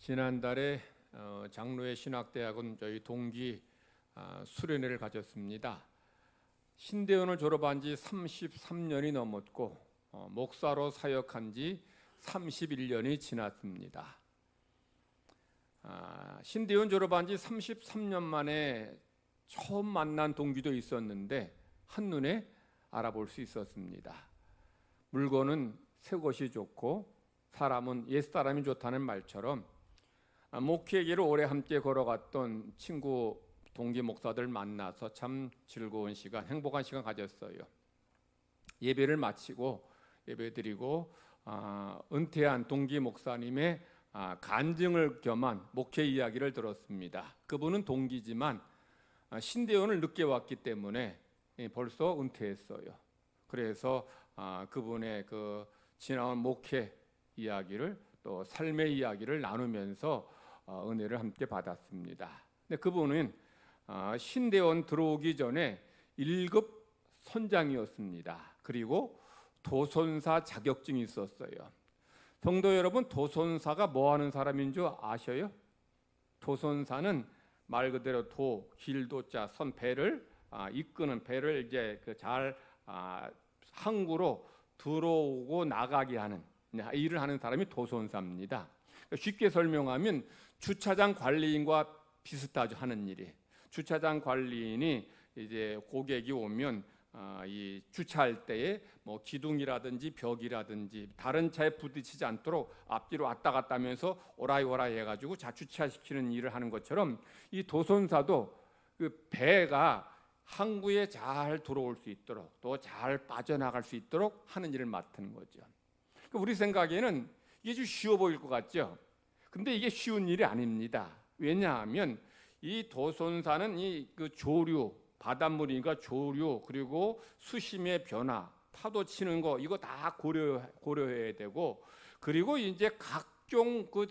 지난달에 장로회 신학대학은 저희 동기 수련회를 가졌습니다. 신대원을 졸업한 지 33년이 넘었고 목사로 사역한 지 31년이 지났습니다. 신대원 졸업한 지 33년 만에 처음 만난 동기도 있었는데 한눈에 알아볼 수 있었습니다. 물건은 새 것이 좋고 사람은 옛사람이 좋다는 말처럼 목회계를 오래 함께 걸어갔던 친구 동기 목사들 만나서 참 즐거운 시간, 행복한 시간 가졌어요. 예배를 마치고 예배드리고 은퇴한 동기 목사님의 간증을 겸한 목회 이야기를 들었습니다. 그분은 동기지만 신대원을 늦게 왔기 때문에 벌써 은퇴했어요. 그래서 그분의 그 지나온 목회 이야기를 또 삶의 이야기를 나누면서 은혜를 함께 받았습니다. 근데 그분은 신대원 들어오기 전에 1급 선장이었습니다. 그리고 도선사 자격증이 있었어요. 성도 여러분, 도선사가 뭐 하는 사람인 줄 아셔요? 도선사는 말 그대로 도, 길도자, 선, 배를 이끄는, 배를 이제 잘 항구로 들어오고 나가게 하는 일을 하는 사람이 도선사입니다. 쉽게 설명하면 주차장 관리인과 비슷하죠, 하는 일이. 주차장 관리인이 이제 고객이 오면 이 주차할 때에 뭐 기둥이라든지 벽이라든지 다른 차에 부딪히지 않도록 앞뒤로 왔다 갔다 하면서 오라이 해가지고 주차시키는 일을 하는 것처럼 이 도선사도 그 배가 항구에 잘 들어올 수 있도록 또 잘 빠져나갈 수 있도록 하는 일을 맡은 거죠. 우리 생각에는 이게 좀 쉬워 보일 것 같죠? 근데 이게 쉬운 일이 아닙니다. 왜냐하면 이 도선사는 그 조류, 바닷물이니까 조류, 그리고 수심의 변화, 파도 치는 거 이거 다 고려해야 되고, 그리고 이제 각종 그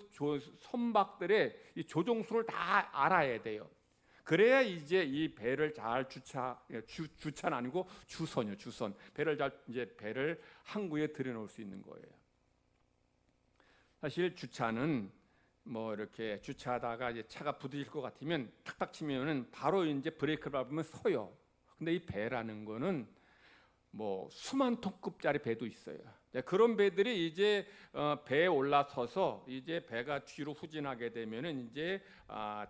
선박들의 이 조종수를 다 알아야 돼요. 그래야 이제 이 배를 잘 주차는 아니고 주선이요, 주선. 배를 항구에 들여놓을 수 있는 거예요. 사실 주차는 뭐 이렇게 주차하다가 이제 차가 부딪힐 것 같으면 탁탁 치면은 바로 이제 브레이크를 밟으면 서요. 근데 이 배라는 거는 뭐 수만 톤급짜리 배도 있어요. 그런 배들이 이제 배에 올라서서 이제 배가 뒤로 후진하게 되면은 이제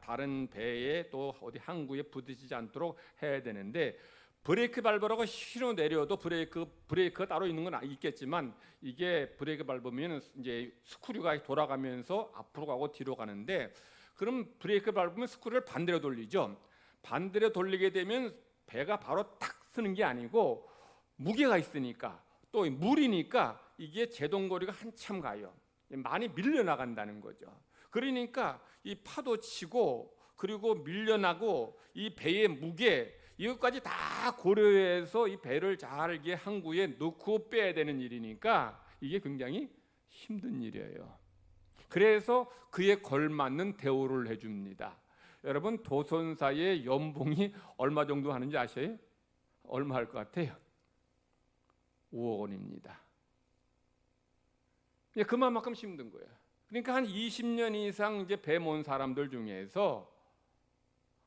다른 배에 또 어디 항구에 부딪히지 않도록 해야 되는데, 브레이크 밟으라고 실어 내려도 브레이크가 따로 있는 건 있겠지만 이게 브레이크 밟으면 이제 스크류가 돌아가면서 앞으로 가고 뒤로 가는데, 그럼 브레이크 밟으면 스크류를 반대로 돌리죠. 반대로 돌리게 되면 배가 바로 탁 쓰는 게 아니고 무게가 있으니까 또 물이니까 이게 제동거리가 한참 가요. 많이 밀려나간다는 거죠. 그러니까 이 파도 치고 그리고 밀려나고 이 배의 무게 이것까지 다 고려해서 이 배를 잘 항구에 넣고 빼야 되는 일이니까 이게 굉장히 힘든 일이에요. 그래서 그에 걸맞는 대우를 해줍니다. 여러분, 도선사의 연봉이 얼마 정도 하는지 아세요? 얼마 할 것 같아요? 5억 원입니다. 그만큼 힘든 거예요. 그러니까 한 20년 이상 이제 배 모은 사람들 중에서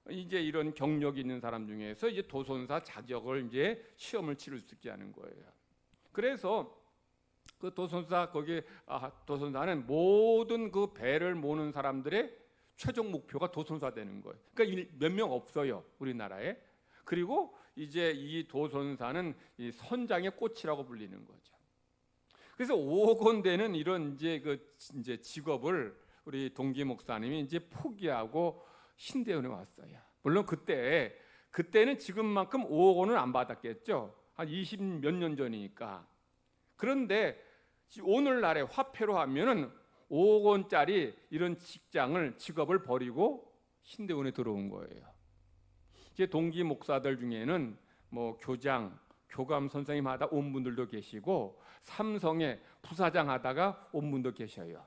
이제 이런 경력이 있는 사람 중에서 이제 도선사 자격을 이제 시험을 치를 수 있게 하는 거예요. 그래서 그 도선사는 모든 그 배를 모는 사람들의 최종 목표가 도선사 되는 거예요. 그러니까 몇 명 없어요, 우리나라에. 그리고 이제 이 도선사는 이 선장의 꽃이라고 불리는 거죠. 그래서 5억 원 되는 이런 이제 직업을 우리 동기 목사님이 이제 포기하고 신대원에 왔어요. 물론 그때는 지금만큼 5억 원은 안 받았겠죠. 한 20 몇 년 전이니까. 그런데 오늘날에 화폐로 하면은 5억 원짜리 이런 직업을 버리고 신대원에 들어온 거예요. 이제 동기 목사들 중에는 뭐 교장, 교감 선생님 하다 온 분들도 계시고 삼성의 부사장 하다가 온 분도 계셔요.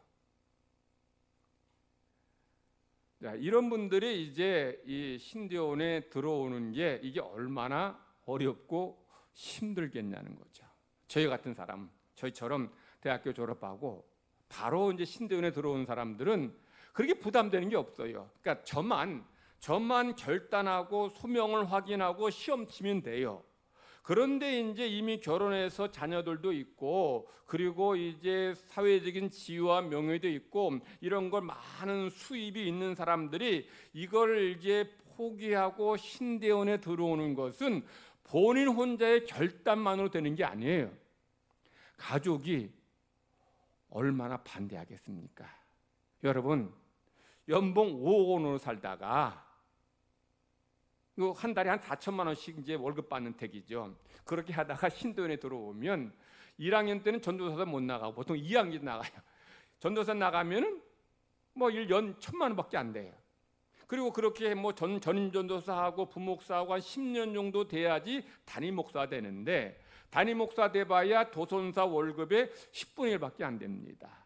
자, 이런 분들이 이제 이 신대원에 들어오는 게 이게 얼마나 어렵고 힘들겠냐는 거죠. 저희 같은 사람, 저희처럼 대학교 졸업하고 바로 이제 신대원에 들어온 사람들은 그렇게 부담되는 게 없어요. 그러니까 저만 결단하고 소명을 확인하고 시험 치면 돼요. 그런데 이제 이미 결혼해서 자녀들도 있고, 그리고 이제 사회적인 지위와 명예도 있고, 이런 걸 많은 수입이 있는 사람들이 이걸 이제 포기하고 신대원에 들어오는 것은 본인 혼자의 결단만으로 되는 게 아니에요. 가족이 얼마나 반대하겠습니까? 여러분, 연봉 5억 원으로 살다가 한 달에 한 4천만 원씩 이제 월급 받는 택이죠. 그렇게 하다가 신도원에 들어오면 1학년 때는 전도사도 못 나가고 보통 2학년 나가요. 전도사 나가면은 뭐 1년 1,000만 원밖에 안 돼요. 그리고 그렇게 뭐 전임 전도사하고 부목사하고 한 10년 정도 돼야지 담임 목사가 되는데, 담임 목사 돼봐야 도선사 월급의 10분의 1밖에 안 됩니다.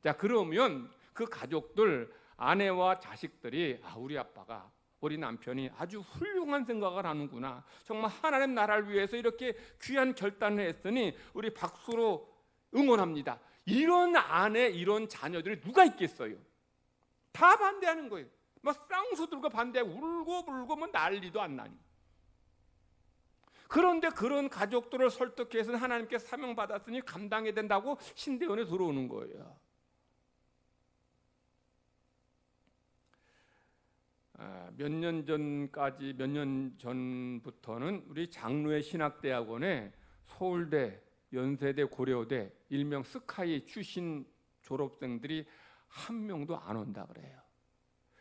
자, 그러면 그 가족들, 아내와 자식들이 우리 아빠가, 우리 남편이 아주 훌륭한 생각을 하는구나, 정말 하나님 나라를 위해서 이렇게 귀한 결단을 했으니 우리 박수로 응원합니다. 이런 아내, 이런 자녀들이 누가 있겠어요? 다 반대하는 거예요. 막 쌍수 들고 반대하고 울고 불고 뭐 난리도 안 나니. 그런데 그런 가족들을 설득해서 하나님께 사명받았으니 감당해야 된다고 신대원에 들어오는 거예요. 몇 년 전부터는 우리 장로회 신학대학원에 서울대, 연세대, 고려대, 일명 스카이 출신 졸업생들이 한 명도 안 온다 그래요.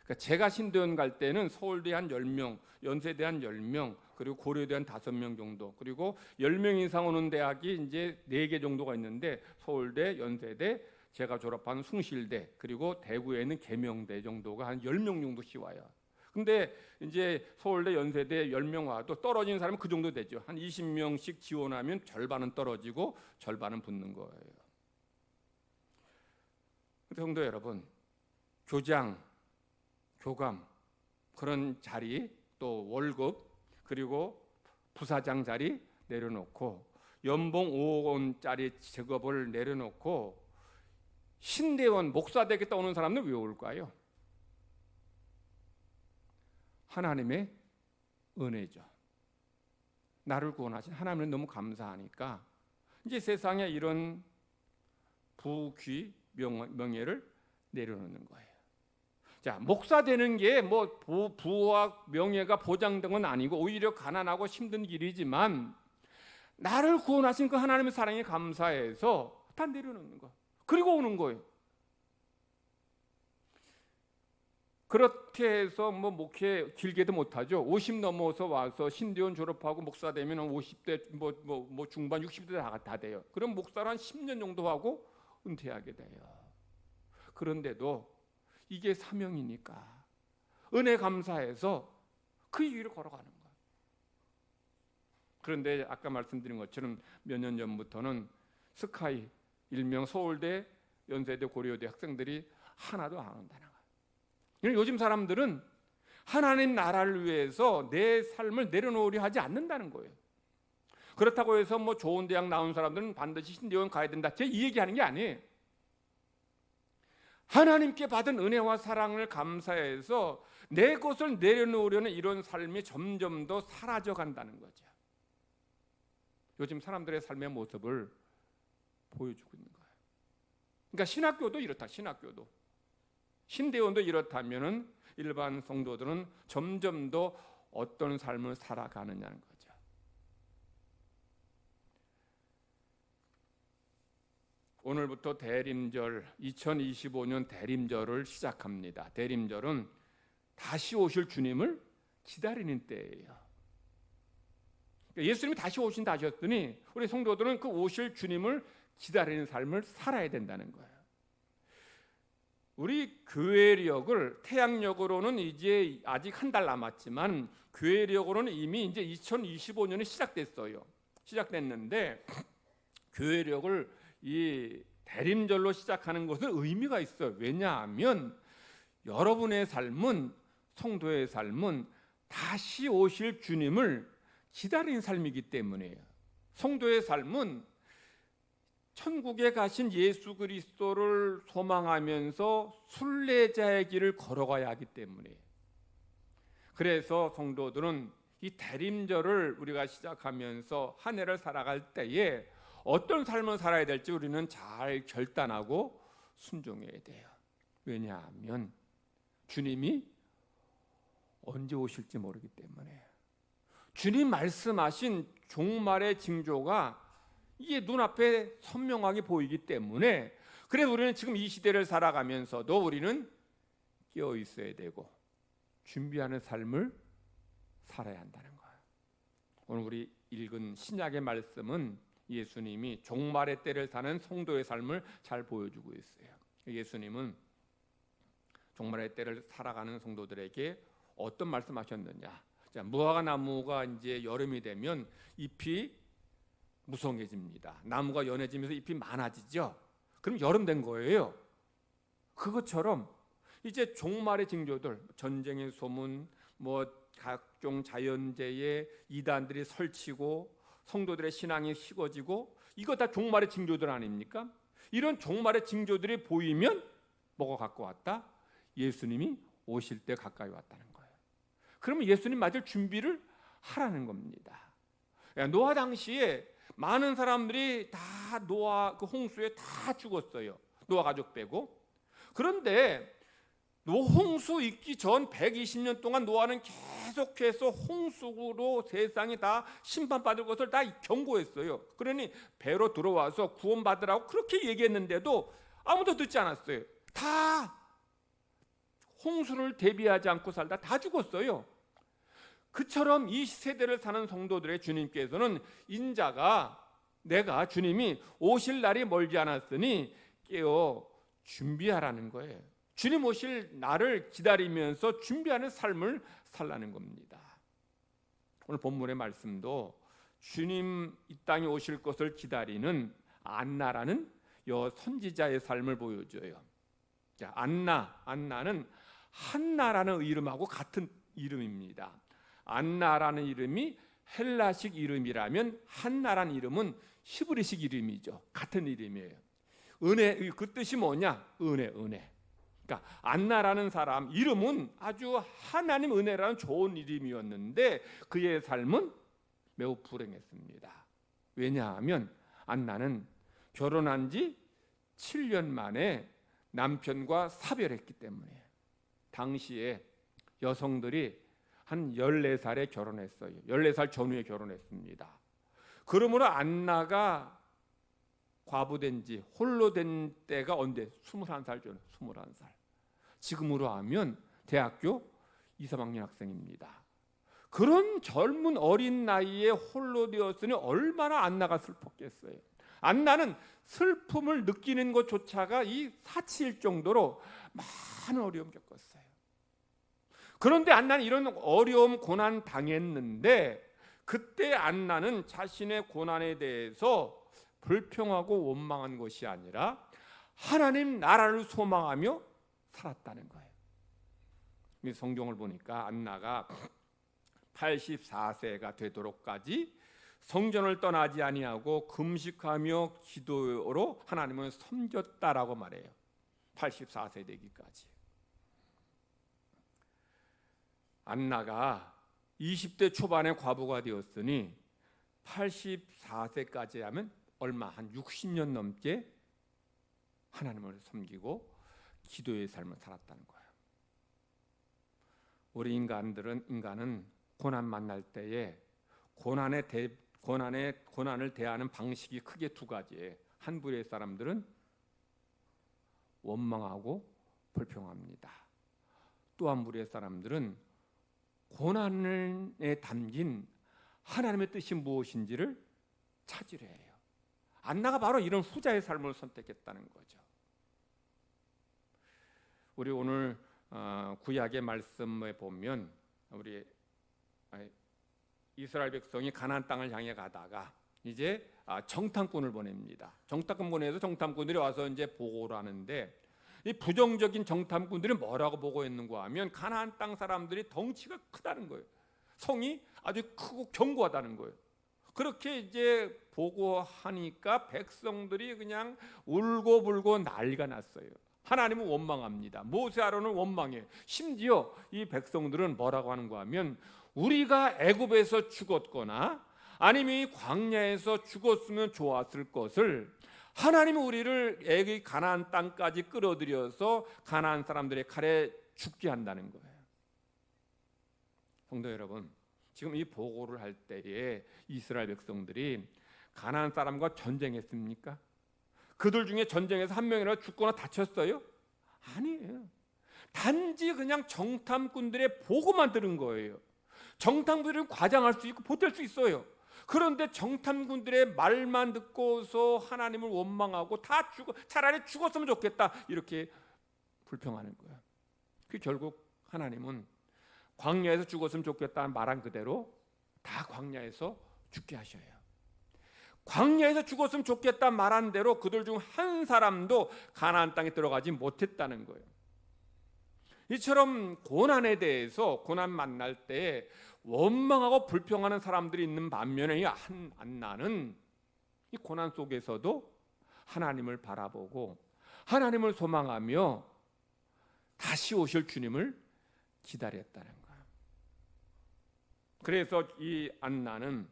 그러니까 제가 신대원 갈 때는 서울대 한 10명, 연세대 한 10명, 그리고 고려대 한 5명 정도, 그리고 10명 이상 오는 대학이 이제 4개 정도가 있는데, 서울대, 연세대, 제가 졸업한 숭실대, 그리고 대구에 있는 계명대 정도가 한 10명 정도씩 와요. 근데 이제 서울대, 연세대 10명 와도 떨어진 사람은 그 정도 되죠. 한 20명씩 지원하면 절반은 떨어지고 절반은 붙는 거예요. 성도 여러분, 교장, 교감 그런 자리, 또 월급, 그리고 부사장 자리 내려놓고 연봉 5억 원짜리 직업을 내려놓고 신대원 목사 되겠다 오는 사람들 왜 올까요? 하나님의 은혜죠. 나를 구원하신 하나님은 너무 감사하니까 이제 세상에 이런 부귀 명예를 내려놓는 거예요. 자, 목사 되는 게 뭐 부와 명예가 보장된 건 아니고 오히려 가난하고 힘든 길이지만, 나를 구원하신 그 하나님의 사랑에 감사해서 다 내려놓는 거. 그리고 오는 거예요. 그렇게 해서 뭐 목회 길게도 못하죠. 50 넘어서 와서 신대원 졸업하고 목사 되면 50대 뭐 중반 60대 다 돼요. 그럼 목사를 한 10년 정도 하고 은퇴하게 돼요. 그런데도 이게 사명이니까 은혜 감사해서 그 길을 걸어가는 거예요. 그런데 아까 말씀드린 것처럼 몇 년 전부터는 스카이, 일명 서울대, 연세대, 고려대 학생들이 하나도 안 온다는 거예요. 요즘 사람들은 하나님 나라를 위해서 내 삶을 내려놓으려 하지 않는다는 거예요. 그렇다고 해서 뭐 좋은 대학 나온 사람들은 반드시 신대원 가야 된다, 제 이 얘기하는 게 아니에요. 하나님께 받은 은혜와 사랑을 감사해서 내 것을 내려놓으려는 이런 삶이 점점 더 사라져 간다는 거죠. 요즘 사람들의 삶의 모습을 보여주고 있는 거예요. 그러니까 신학교도 이렇다. 신학교도 신대원도 이렇다면은 일반 성도들은 점점 더 어떤 삶을 살아가느냐는 거죠. 오늘부터 대림절, 2025년 대림절을 시작합니다. 대림절은 다시 오실 주님을 기다리는 때예요. 예수님이 다시 오신다 하셨더니 우리 성도들은 그 오실 주님을 기다리는 삶을 살아야 된다는 거예요. 우리 교회력을 태양력으로는 이제 아직 한 달 남았지만 교회력으로는 이미 이제 2025년에 시작됐어요. 시작됐는데 교회력을 이 대림절로 시작하는 것은 의미가 있어요. 왜냐하면 여러분의 삶은, 성도의 삶은 다시 오실 주님을 기다리는 삶이기 때문이에요. 성도의 삶은 천국에 가신 예수 그리스도를 소망하면서 순례자의 길을 걸어가야 하기 때문에, 그래서 성도들은 이 대림절을 우리가 시작하면서 한 해를 살아갈 때에 어떤 삶을 살아야 될지 우리는 잘 결단하고 순종해야 돼요. 왜냐하면 주님이 언제 오실지 모르기 때문에. 주님 말씀하신 종말의 징조가 이게 눈앞에 선명하게 보이기 때문에, 그래서 우리는 지금 이 시대를 살아가면서도 우리는 깨어 있어야 되고 준비하는 삶을 살아야 한다는 거예요. 오늘 우리 읽은 신약의 말씀은 예수님이 종말의 때를 사는 성도의 삶을 잘 보여주고 있어요. 예수님은 종말의 때를 살아가는 성도들에게 어떤 말씀하셨느냐? 자, 무화과 나무가 이제 여름이 되면 잎이 무성해집니다. 나무가 연해지면서 잎이 많아지죠. 그럼 여름 된 거예요. 그것처럼 이제 종말의 징조들, 전쟁의 소문, 각종 자연재해, 이단들이 설치고 성도들의 신앙이 식어지고, 이거 다 종말의 징조들 아닙니까? 이런 종말의 징조들이 보이면 뭐가 갖고 왔다? 예수님이 오실 때 가까이 왔다는 거예요. 그러면 예수님 맞을 준비를 하라는 겁니다. 노아 당시에 많은 사람들이 다 노아 그 홍수에 다 죽었어요. 노아 가족 빼고. 그런데 홍수 있기 전 120년 동안 노아는 계속해서 홍수로 세상이 다 심판받을 것을 다 경고했어요. 그러니 배로 들어와서 구원받으라고 그렇게 얘기했는데도 아무도 듣지 않았어요. 다 홍수를 대비하지 않고 살다 다 죽었어요. 그처럼 이 세대를 사는 성도들의 주님께서는 인자가 내가 주님이 오실 날이 멀지 않았으니 깨어 준비하라는 거예요. 주님 오실 날을 기다리면서 준비하는 삶을 살라는 겁니다. 오늘 본문의 말씀도 주님 이 땅에 오실 것을 기다리는 안나라는 선지자의 삶을 보여줘요. 자, 안나는 한나라는 이름하고 같은 이름입니다. 안나라는 이름이 헬라식 이름이라면 한나라는 이름은 히브리식 이름이죠. 같은 이름이에요. 은혜, 그 뜻이 뭐냐? 은혜. 그러니까 안나라는 사람 이름은 아주 하나님 은혜라는 좋은 이름이었는데 그의 삶은 매우 불행했습니다. 왜냐하면 안나는 결혼한 지 7년 만에 남편과 사별했기 때문에. 당시에 여성들이 한 14살에 결혼했어요. 14살 전후에 결혼했습니다. 그러므로 안나가 과부된 지 홀로 된 때가 언제? 21살 전에. 21살. 지금으로 하면 대학교 2, 3학년 학생입니다. 그런 젊은 어린 나이에 홀로 되었으니 얼마나 안나가 슬펐겠어요. 안나는 슬픔을 느끼는 것조차가 이 사치일 정도로 많은 어려움 겪었어요. 그런데 안나는 이런 어려움 고난 당했는데 그때 안나는 자신의 고난에 대해서 불평하고 원망한 것이 아니라 하나님 나라를 소망하며 살았다는 거예요. 성경을 보니까 안나가 84세가 되도록까지 성전을 떠나지 아니하고 금식하며 기도로 하나님을 섬겼다라고 말해요. 84세 되기까지. 안나가 20대 초반에 과부가 되었으니 84세까지 하면 얼마 한 60년 넘게 하나님을 섬기고 기도의 삶을 살았다는 거예요. 우리 인간은 고난 만날 때에 고난을 대하는 방식이 크게 두 가지예요. 한 부류의 사람들은 원망하고 불평합니다. 또 한 부류의 사람들은 고난에 담긴 하나님의 뜻이 무엇인지를 찾으려 해요. 안나가 바로 이런 후자의 삶을 선택했다는 거죠. 우리 오늘 구약의 말씀에 보면 우리 이스라엘 백성이 가나안 땅을 향해 가다가 이제 정탐꾼을 보냅니다. 정탐꾼 보내서 정탐꾼들이 와서 이제 보고를 하는데 이 부정적인 정탐꾼들이 뭐라고 보고했는가 하면 가나안 땅 사람들이 덩치가 크다는 거예요. 성이 아주 크고 견고하다는 거예요. 그렇게 이제 보고하니까 백성들이 그냥 울고불고 난리가 났어요. 하나님은 원망합니다. 모세 아론은 원망해. 심지어 이 백성들은 뭐라고 하는가 하면 우리가 애굽에서 죽었거나 아니면 이 광야에서 죽었으면 좋았을 것을 하나님은 우리를 애굽 가나안 땅까지 끌어들여서 가나안 사람들의 칼에 죽게 한다는 거예요. 성도 여러분, 지금 이 보고를 할 때에 이스라엘 백성들이 가나안 사람과 전쟁했습니까? 그들 중에 전쟁에서 한 명이라도 죽거나 다쳤어요? 아니에요. 단지 그냥 정탐꾼들의 보고만 들은 거예요. 정탐꾼들은 과장할 수 있고 보탤 수 있어요. 그런데 정탐꾼들의 말만 듣고서 하나님을 원망하고 차라리 죽었으면 좋겠다 이렇게 불평하는 거예요. 그 결국 하나님은 광야에서 죽었으면 좋겠다는 말한 그대로 다 광야에서 죽게 하셔요. 광야에서 죽었으면 좋겠다 말한 대로 그들 중 한 사람도 가나안 땅에 들어가지 못했다는 거예요. 이처럼 고난에 대해서 고난 만날 때 원망하고 불평하는 사람들이 있는 반면에 안나는 이 고난 속에서도 하나님을 바라보고 하나님을 소망하며 다시 오실 주님을 기다렸다는 거예요. 그래서 이 안나는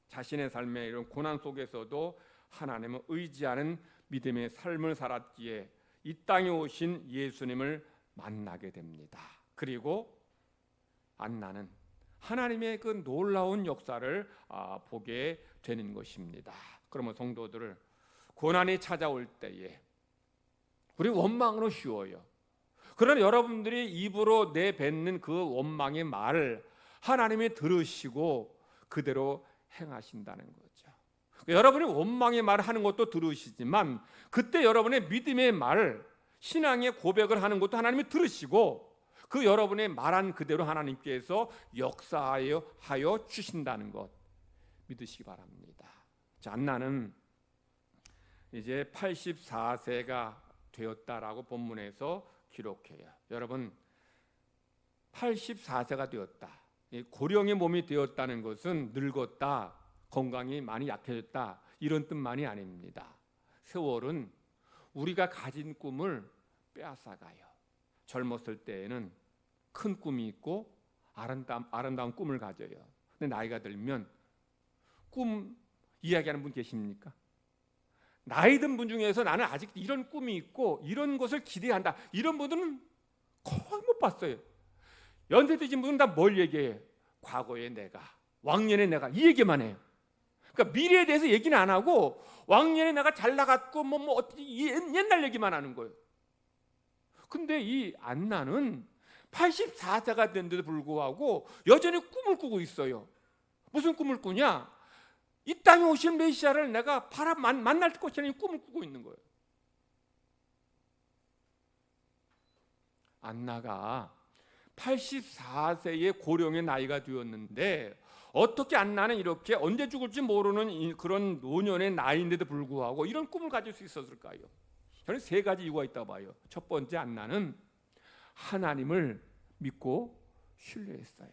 자신의 삶의 이런 고난 속에서도 하나님을 의지하는 믿음의 삶을 살았기에 이 땅에 오신 예수님을 만나게 됩니다. 그리고 안나는 하나님의 그 놀라운 역사를 보게 되는 것입니다. 그러면 성도들을 고난이 찾아올 때에 우리 원망으로 쉬워요. 그러나 여러분들이 입으로 내뱉는 그 원망의 말을 하나님이 들으시고 그대로 행하신다는 거죠. 여러분이 원망의 말을 하는 것도 들으시지만 그때 여러분의 믿음의 말, 신앙의 고백을 하는 것도 하나님이 들으시고 그 여러분의 말한 그대로 하나님께서 역사하여 주신다는 것 믿으시기 바랍니다. 자, 안나는 이제 84세가 되었다라고 본문에서 기록해요. 여러분 84세가 되었다. 고령의 몸이 되었다는 것은 늙었다, 건강이 많이 약해졌다 이런 뜻만이 아닙니다. 세월은 우리가 가진 꿈을 빼앗아가요. 젊었을 때에는 큰 꿈이 있고 아름다운 꿈을 가져요. 근데 나이가 들면 꿈 이야기하는 분 계십니까? 나이 든 분 중에서 나는 아직 이런 꿈이 있고 이런 것을 기대한다 이런 분들은 거의 못 봤어요. 연세 드신 분은 다 뭘 얘기해요? 과거의 내가, 왕년의 내가 이 얘기만 해요. 그러니까 미래에 대해서 얘기는 안 하고 왕년에 내가 잘 나갔고 옛날 얘기만 하는 거예요. 근데 이 안나는 84세가 된데도 불구하고 여전히 꿈을 꾸고 있어요. 무슨 꿈을 꾸냐? 이 땅에 오실 메시아를 내가 만날 것이라는 꿈을 꾸고 있는 거예요. 안나가 84세의 고령의 나이가 되었는데 어떻게 안나는 이렇게 언제 죽을지 모르는 그런 노년의 나이인데도 불구하고 이런 꿈을 가질 수 있었을까요? 저는 세 가지 이유가 있다고 봐요. 첫 번째, 안나는 하나님을 믿고 신뢰했어요.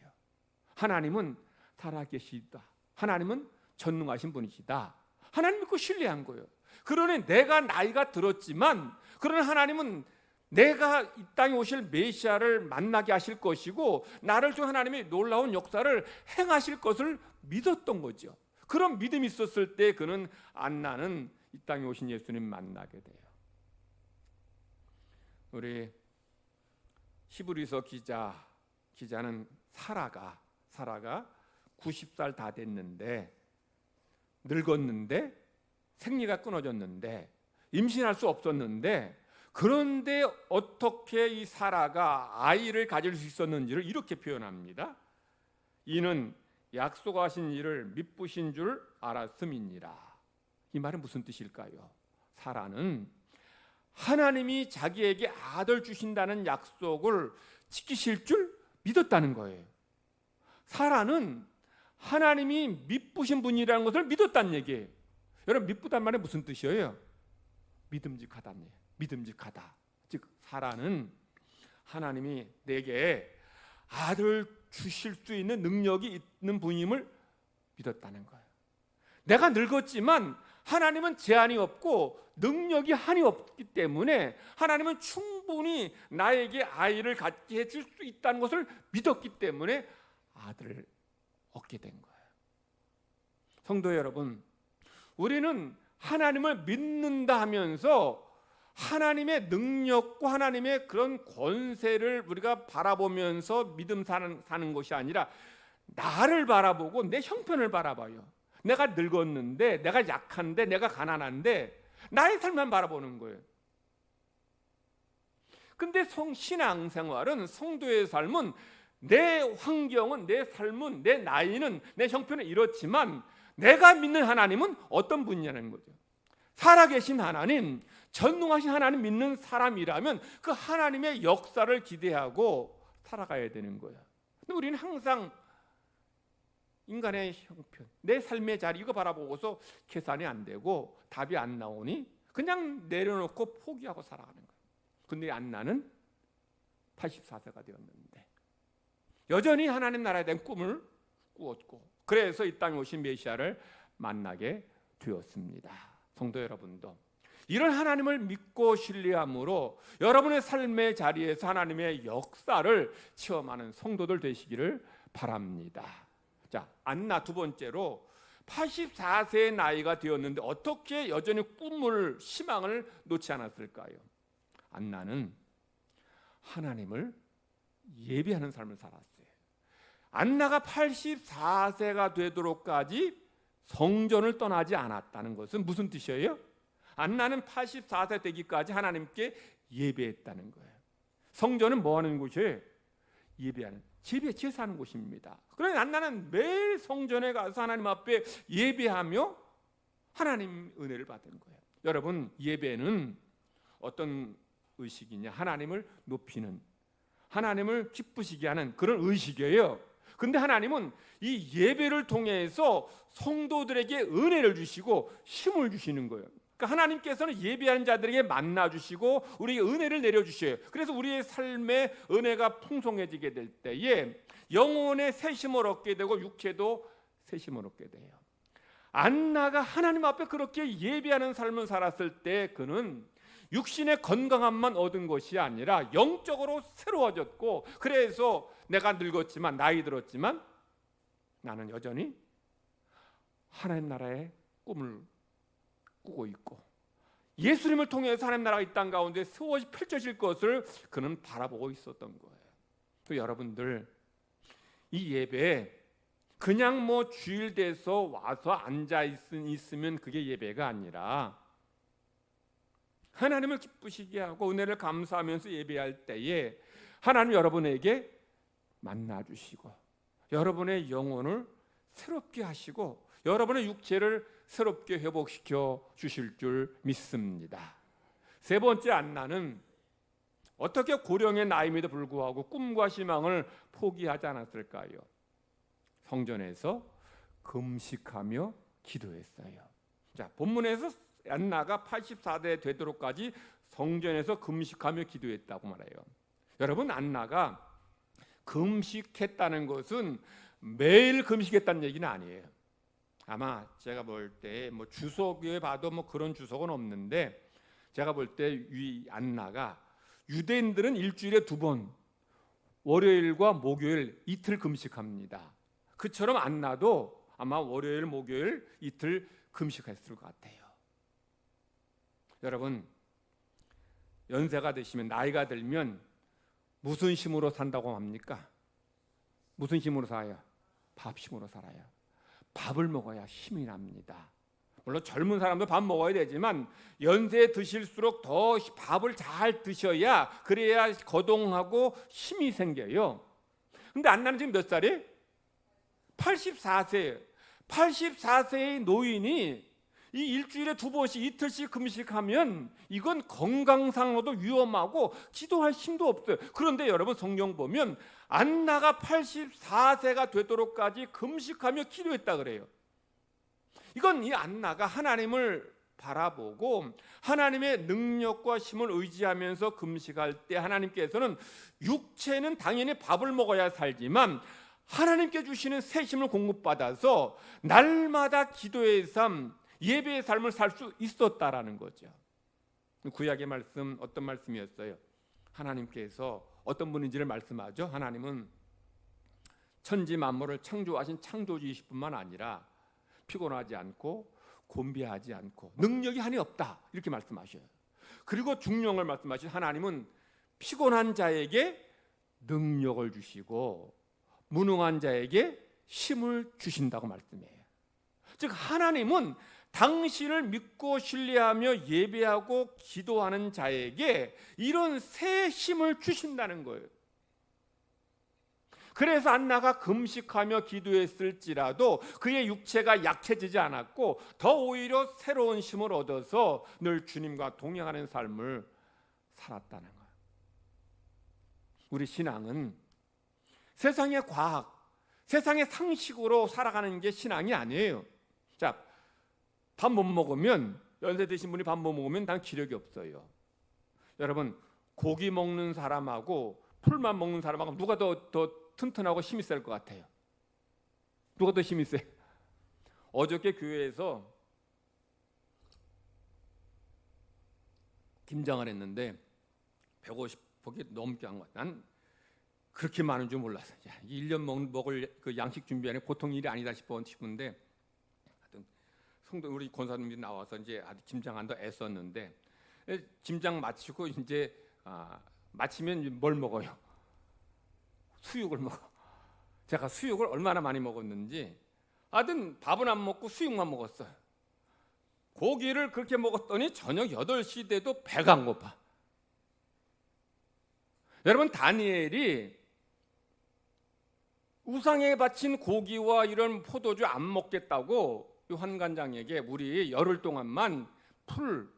하나님은 살아계시다. 하나님은 전능하신 분이시다. 하나님 믿고 신뢰한 거예요. 그러니 내가 나이가 들었지만 그러나 하나님은 내가 이 땅에 오실 메시아를 만나게 하실 것이고 나를 통해 하나님의 놀라운 역사를 행하실 것을 믿었던 거죠. 그런 믿음이 있었을 때 그는 안나는 이 땅에 오신 예수님 만나게 돼요. 우리 히브리서 기자는 사라가 90살 다 됐는데 늙었는데 생리가 끊어졌는데 임신할 수 없었는데 그런데 어떻게 이 사라가 아이를 가질 수 있었는지를 이렇게 표현합니다. 이는 약속하신 일을 미쁘신 줄 알았음이니라. 이 말은 무슨 뜻일까요? 사라는 하나님이 자기에게 아들 주신다는 약속을 지키실 줄 믿었다는 거예요. 사라는 하나님이 미쁘신 분이라는 것을 믿었다는 얘기예요. 여러분, 미쁘단 말이 무슨 뜻이에요? 믿음직하다는 얘기예요. 믿음직하다. 즉 사라는 하나님이 내게 아들 주실 수 있는 능력이 있는 분임을 믿었다는 거예요. 내가 늙었지만 하나님은 제한이 없고 능력이 한이 없기 때문에 하나님은 충분히 나에게 아이를 갖게 해줄 수 있다는 것을 믿었기 때문에 아들을 얻게 된 거예요. 성도 여러분, 우리는 하나님을 믿는다 하면서 하나님의 능력과 하나님의 그런 권세를 우리가 바라보면서 믿음 사는 것이 아니라 나를 바라보고 내 형편을 바라봐요. 내가 늙었는데, 내가 약한데, 내가 가난한데 나의 삶만 바라보는 거예요. 근데 신앙생활은, 성도의 삶은, 내 환경은, 내 삶은, 내 나이는, 내 형편은 이렇지만 내가 믿는 하나님은 어떤 분이냐는 거죠. 살아계신 하나님, 전능하신 하나님 믿는 사람이라면 그 하나님의 역사를 기대하고 살아가야 되는 거예요. 근데 우리는 항상 인간의 형편, 내 삶의 자리 이거 바라보고서 계산이 안 되고 답이 안 나오니 그냥 내려놓고 포기하고 살아가는 거예요. 근데 안나는 84세가 되었는데 여전히 하나님 나라에 대한 꿈을 꾸었고, 그래서 이 땅에 오신 메시아를 만나게 되었습니다. 성도 여러분도 이런 하나님을 믿고 신뢰함으로 여러분의 삶의 자리에서 하나님의 역사를 체험하는 성도들 되시기를 바랍니다. 자, 안나 두 번째로 84세의 나이가 되었는데 어떻게 여전히 꿈을, 희망을 놓지 않았을까요? 안나는 하나님을 예배하는 삶을 살았어요. 안나가 84세가 되도록까지 성전을 떠나지 않았다는 것은 무슨 뜻이에요? 안나는 84세 되기까지 하나님께 예배했다는 거예요. 성전은 뭐 하는 곳이에요? 예배하는, 제사하는 곳입니다. 그러니 안나는 매일 성전에 가서 하나님 앞에 예배하며 하나님 은혜를 받은 거예요. 여러분, 예배는 어떤 의식이냐? 하나님을 높이는, 하나님을 기쁘시게 하는 그런 의식이에요. 근데 하나님은 이 예배를 통해서 성도들에게 은혜를 주시고 힘을 주시는 거예요. 그러니까 하나님께서는 예배하는 자들에게 만나 주시고 우리에게 은혜를 내려 주셔요. 그래서 우리의 삶에 은혜가 풍성해지게 될 때에 영혼의 새심을 얻게 되고 육체도 새심을 얻게 돼요. 안나가 하나님 앞에 그렇게 예배하는 삶을 살았을 때 그는 육신의 건강함만 얻은 것이 아니라 영적으로 새로워졌고, 그래서 내가 늙었지만, 나이 들었지만 나는 여전히 하나님 나라의 꿈을 꾸고 있고 예수님을 통해서 하나님 나라가 이 땅 가운데 세워지 펼쳐질 것을 그는 바라보고 있었던 거예요. 또 여러분들, 이 예배 그냥 뭐 주일 돼서 와서 앉아 있으면 그게 예배가 아니라 하나님을 기쁘시게 하고 은혜를 감사하면서 예배할 때에 하나님 여러분에게 만나 주시고 여러분의 영혼을 새롭게 하시고 여러분의 육체를 새롭게 회복시켜 주실 줄 믿습니다. 세 번째, 안나는 어떻게 고령의 나임에도 불구하고 꿈과 희망을 포기하지 않았을까요? 성전에서 금식하며 기도했어요. 자, 본문에서 안나가 84세 되도록까지 성전에서 금식하며 기도했다고 말해요. 여러분, 안나가 금식했다는 것은 매일 금식했다는 얘기는 아니에요. 아마 제가 볼 때 뭐 주석에 봐도 뭐 그런 주석은 없는데, 제가 볼 때 이 안나가, 유대인들은 일주일에 2번 월요일과 목요일 이틀 금식합니다. 그처럼 안나도 아마 월요일 목요일 이틀 금식했을 것 같아요. 여러분, 연세가 되시면, 나이가 들면 무슨 힘으로 산다고 합니까? 무슨 힘으로 살아요? 밥 힘으로 살아요. 밥을 먹어야 힘이 납니다. 물론 젊은 사람도 밥 먹어야 되지만 연세 드실수록 더 밥을 잘 드셔야, 그래야 거동하고 힘이 생겨요. 근데 안나는 지금 몇 살이에요? 84세예요. 84세의 노인이 이 일주일에 2번씩 이틀씩 금식하면 이건 건강상으로도 위험하고 기도할 힘도 없어요. 그런데 여러분, 성경 보면 안나가 84세가 되도록까지 금식하며 기도했다 그래요. 이건 이 안나가 하나님을 바라보고 하나님의 능력과 힘을 의지하면서 금식할 때 하나님께서는 육체는 당연히 밥을 먹어야 살지만 하나님께 주시는 새 힘을 공급받아서 날마다 기도의 삶, 예배의 삶을 살 수 있었다라는 거죠. 구약의 말씀 어떤 말씀이었어요? 하나님께서 어떤 분인지를 말씀하죠. 하나님은 천지 만물을 창조하신 창조주이실 뿐만 아니라 피곤하지 않고 곤비하지 않고 능력이 한이 없다 이렇게 말씀하셔요. 그리고 중요한 걸 말씀하신 하나님은 피곤한 자에게 능력을 주시고 무능한 자에게 힘을 주신다고 말씀해요. 즉 하나님은 당신을 믿고 신뢰하며 예배하고 기도하는 자에게 이런 새 힘을 주신다는 거예요. 그래서 안나가 금식하며 기도했을지라도 그의 육체가 약해지지 않았고 더 오히려 새로운 힘을 얻어서 늘 주님과 동행하는 삶을 살았다는 거예요. 우리 신앙은 세상의 과학, 세상의 상식으로 살아가는 게 신앙이 아니에요. 자, 밥 못 먹으면, 연세 드신 분이 밥 못 먹으면 난 기력이 없어요. 여러분, 고기 먹는 사람하고 풀만 먹는 사람하고 누가 더 튼튼하고 힘이 셀 것 같아요? 누가 더 힘이 세? 어저께 교회에서 김장을 했는데 150포기 넘게 한 거야. 난 그렇게 많은 줄 몰랐어요. 1년 먹을 그 양식 준비하는 보통 일이 아니다 싶은데 하여튼 성도 우리 권사님들이 나와서 이제 아주 김장한다 애썼는데 김장 마치고 이제 마치면 뭘 먹어요? 수육을 먹어. 제가 수육을 얼마나 많이 먹었는지 하여튼 밥은 안 먹고 수육만 먹었어요. 고기를 그렇게 먹었더니 저녁 8시 돼도 배가 안 고파. 여러분, 다니엘이 우상에 바친 고기와 이런 포도주 안 먹겠다고 환관장에게 우리 열흘 동안만 풀,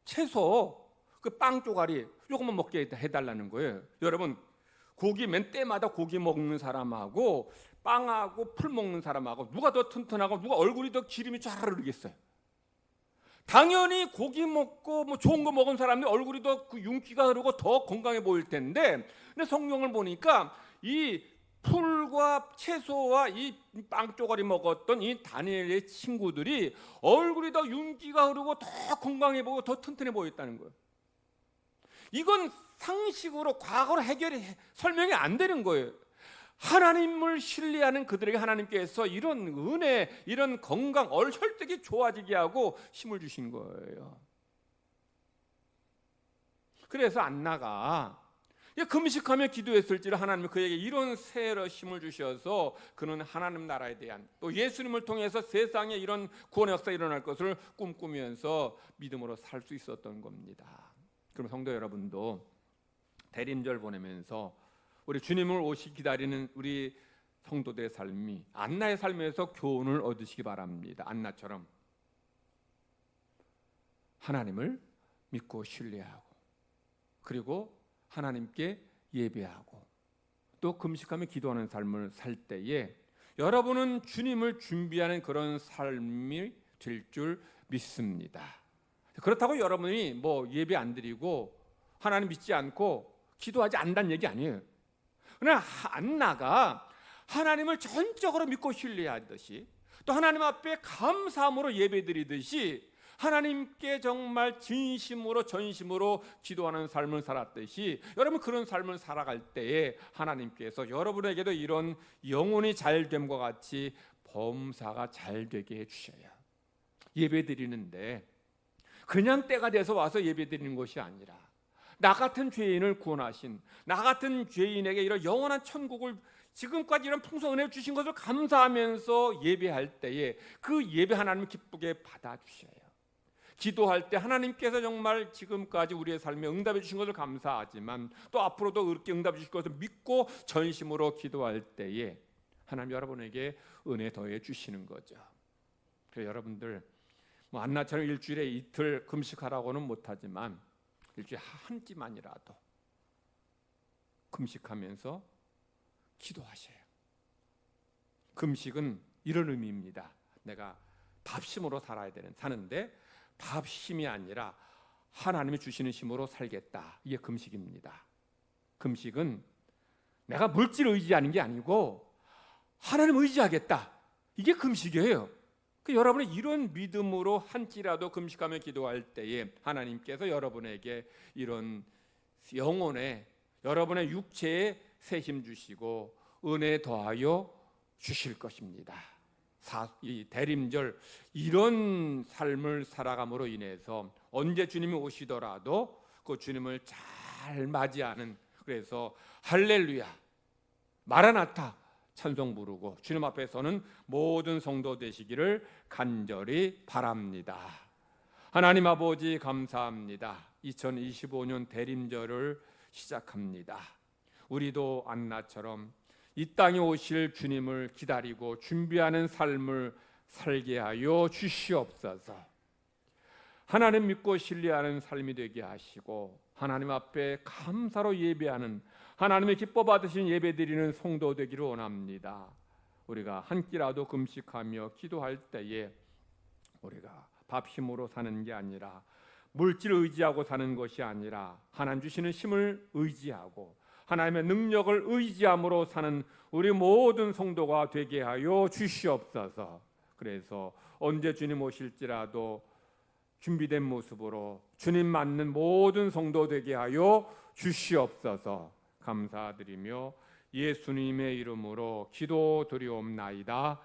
채소, 그 빵 쪼가리 조금만 먹게 해달라는 거예요. 여러분, 고기 맨 때마다 고기 먹는 사람하고 빵하고 풀 먹는 사람하고 누가 더 튼튼하고 누가 얼굴이 더 기름이 쫙 흐르겠어요? 당연히 고기 먹고 뭐 좋은 거 먹은 사람이 얼굴이 더 그 윤기가 흐르고 더 건강해 보일 텐데, 근데 성경을 보니까 이 풀과 채소와 이 빵 쪼가리 먹었던 이 다니엘의 친구들이 얼굴이 더 윤기가 흐르고 더 건강해 보이고 더 튼튼해 보였다는 거예요. 이건 상식으로 과거로 설명이 안 되는 거예요. 하나님을 신뢰하는 그들에게 하나님께서 이런 은혜, 이런 건강, 혈색이 좋아지게 하고 힘을 주신 거예요. 그래서 안나가 금식하며 기도했을지라 하나님은 그에게 이런 새로 힘을 주셔서 그는 하나님 나라에 대한 또 예수님을 통해서 세상에 이런 구원의 역사가 일어날 것을 꿈꾸면서 믿음으로 살 수 있었던 겁니다. 그럼 성도 여러분도 대림절 보내면서 우리 주님을 오시 기다리는 우리 성도들의 삶이 안나의 삶에서 교훈을 얻으시기 바랍니다. 안나처럼 하나님을 믿고 신뢰하고 그리고 하나님께 예배하고 또 금식하며 기도하는 삶을 살 때에 여러분은 주님을 준비하는 그런 삶이 될 줄 믿습니다. 그렇다고 여러분이 뭐 예배 안 드리고 하나님 믿지 않고 기도하지 않는다는 얘기 아니에요. 그러나 안나가 하나님을 전적으로 믿고 신뢰하듯이 또 하나님 앞에 감사함으로 예배드리듯이 하나님께 정말 진심으로 전심으로 기도하는 삶을 살았듯이 여러분 그런 삶을 살아갈 때에 하나님께서 여러분에게도 이런 영혼이 잘됨과 같이 범사가 잘 되게 해주셔요. 예배드리는데 그냥 때가 돼서 와서 예배드리는 것이 아니라 나 같은 죄인을 구원하신 나 같은 죄인에게 이런 영원한 천국을 지금까지 이런 풍성한 은혜를 주신 것을 감사하면서 예배할 때에 그 예배 하나님 기쁘게 받아주셔요. 기도할 때 하나님께서 정말 지금까지 우리의 삶에 응답해 주신 것을 감사하지만 또 앞으로도 그렇게 응답해 주실 것을 믿고 전심으로 기도할 때에 하나님 여러분에게 은혜 더해 주시는 거죠. 그래서 여러분들 뭐 안나처럼 일주일에 이틀 금식하라고는 못하지만 일주일에 한 끼만이라도 금식하면서 기도하셔요. 금식은 이런 의미입니다. 내가 밥심으로 살아야 사는데 밥심이 아니라 하나님이 주시는 힘으로 살겠다. 이게 금식입니다. 금식은 내가 물질을 의지하는 게 아니고 하나님 의지하겠다. 이게 금식이에요. 여러분이 이런 믿음으로 한 끼라도 금식하며 기도할 때에 하나님께서 여러분에게 이런 영혼에, 여러분의 육체에 새 힘 주시고 은혜 더하여 주실 것입니다. 이 대림절, 이런 삶을 살아감으로 인해서 언제 주님이 오시더라도 그 주님을 잘 맞이하는, 그래서 할렐루야, 마라나타 찬송 부르고 주님 앞에서는 모든 성도 되시기를 간절히 바랍니다. 하나님 아버지 감사합니다. 2025년 대림절을 시작합니다. 우리도 안나처럼 이 땅에 오실 주님을 기다리고 준비하는 삶을 살게 하여 주시옵소서. 하나님 믿고 신뢰하는 삶이 되게 하시고 하나님 앞에 감사로 예배하는, 하나님의 기뻐 받으신 예배 드리는 성도 되기를 원합니다. 우리가 한 끼라도 금식하며 기도할 때에 우리가 밥 힘으로 사는 게 아니라, 물질을 의지하고 사는 것이 아니라 하나님 주시는 힘을 의지하고 하나님의 능력을 의지함으로 사는 우리 모든 성도가 되게 하여 주시옵소서. 그래서 언제 주님 오실지라도 준비된 모습으로 주님 맞는 모든 성도 되게 하여 주시옵소서. 감사드리며 예수님의 이름으로 기도드리옵나이다.